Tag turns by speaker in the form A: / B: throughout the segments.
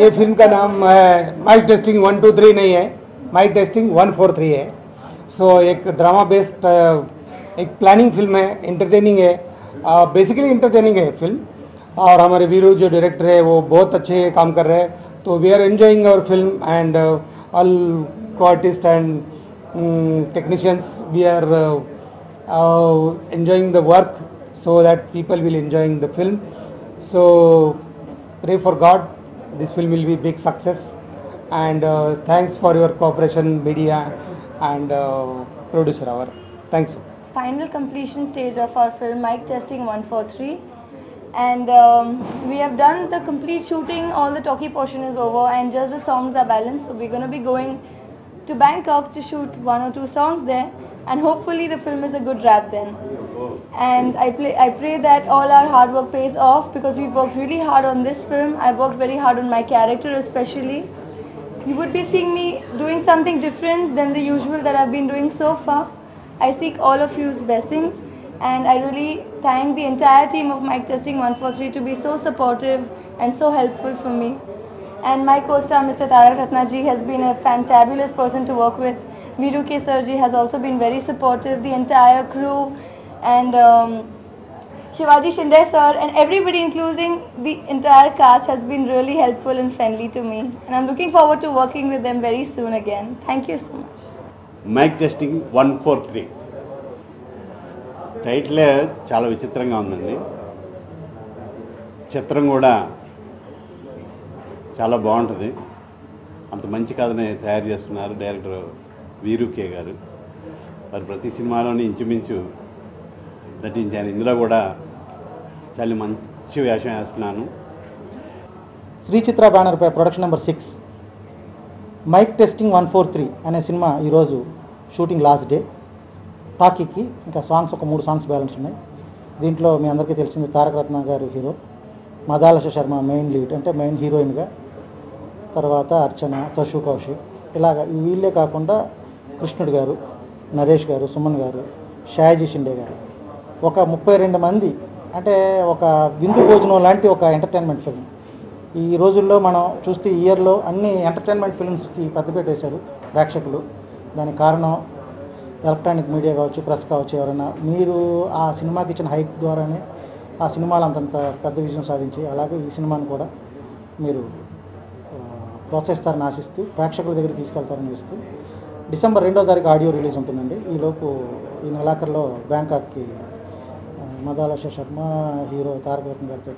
A: ये फिल्म का नाम माइक टेस्टिंग 123 नहीं है, माइक टेस्टिंग 143 है। सो एक ड्रामा बेस्ड एक प्लानिंग फिल्म है, एंटरटेनिंग है, बेसिकली एंटरटेनिंग है फिल्म। और हमारे वीरू जो डायरेक्टर है वो बहुत अच्छे काम कर रहे हैं, तो we are enjoying our film and all artist and technicians, we are enjoying the work so that people will enjoying the film. So pray for God, this film will be big success, and thanks for your cooperation media and producer our. Thanks.
B: Final completion stage of our film Mic Testing 143, and we have done the complete shooting. All the talkie portion is over and just the songs are balanced, so we're going to be going to Bangkok to shoot 1 or 2 songs there, and hopefully the film is a good wrap then. And I pray that all our hard work pays off, because we worked really hard on this film. I worked very hard on my character especially. You would be seeing me doing something different than the usual that I've been doing so far. I seek all of you's blessings, and I really thank the entire team of Mic Testing 143 to be so supportive and so helpful for me. And my co-star Mr. Tarak Ratna ji has been a fantabulous person to work with. Veeru K sir ji has also been very supportive. The entire crew and Shivaji Shinde sir and everybody, including the entire cast, has been really helpful and friendly to me. And I'm looking forward to working with them very soon again. Thank you so much.
C: Mic Testing 143 title చాలా విచిత్రంగా ఉందండి. చిత్రం కూడా చాలా బాగుంటుంది. అంత మంచి కథని తయారు చేస్తున్నారు డైరెక్టర్ వీరు కే గారు. మరి ప్రతి సినిమాలోని ఇంచుమించు నటించాను. ఇందులో కూడా చాలా మంచి వేషం వేస్తున్నాను.
D: శ్రీ చిత్ర బ్యానర్పై ప్రొడక్షన్ నెంబర్ 6 మైక్ టెస్టింగ్ 143 అనే సినిమా ఈరోజు షూటింగ్ లాస్ట్ డే. టాకీకి ఇంకా సాంగ్స్ ఒక 3 సాంగ్స్ బ్యాలెన్స్ ఉన్నాయి. దీంట్లో మీ అందరికీ తెలిసింది తారక రత్న గారు hero, Madalasa Sharma main lead అంటే మెయిన్ హీరోయిన్గా, తర్వాత అర్చన, తషు కౌశిక్, ఇలాగ వీళ్ళే కాకుండా కృష్ణుడు గారు, నరేష్ గారు, సుమన్ గారు, షాయజీ షిండే గారు, ఒక 32 మంది. అంటే ఒక విందు భోజనం లాంటి ఒక ఎంటర్టైన్మెంట్ ఫిల్మ్. ఈ రోజుల్లో మనం చూస్తే ఇయర్లో అన్ని ఎంటర్టైన్మెంట్ ఫిల్మ్స్కి పెద్దపీట వేశారు ప్రేక్షకులు. దానికి కారణం ఎలక్ట్రానిక్ మీడియా కావచ్చు, ప్రెస్ కావచ్చు. ఎవరైనా మీరు ఆ సినిమాకి ఇచ్చిన హైప్ ద్వారానే ఆ సినిమాలు అంతంత పెద్ద విజయం సాధించి, అలాగే ఈ సినిమాను కూడా మీరు ప్రోత్సహిస్తారని ఆశిస్తూ, ప్రేక్షకుల దగ్గరికి తీసుకెళ్తారని ఇస్తూ, డిసెంబర్ 2వ తారీఖు ఆడియో రిలీజ్ ఉంటుందండి. ఈలోపు ఈ నెలాఖరులో బ్యాంకాక్కి మదాలస శర్మ హీరో తారక రత్న గారితో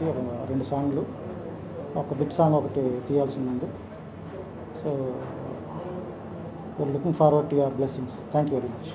D: 2 సాంగ్లు, ఒక బిట్ సాంగ్ ఒకటి తీయాల్సిందండి. So we are looking forward to your blessings. Thank you very much.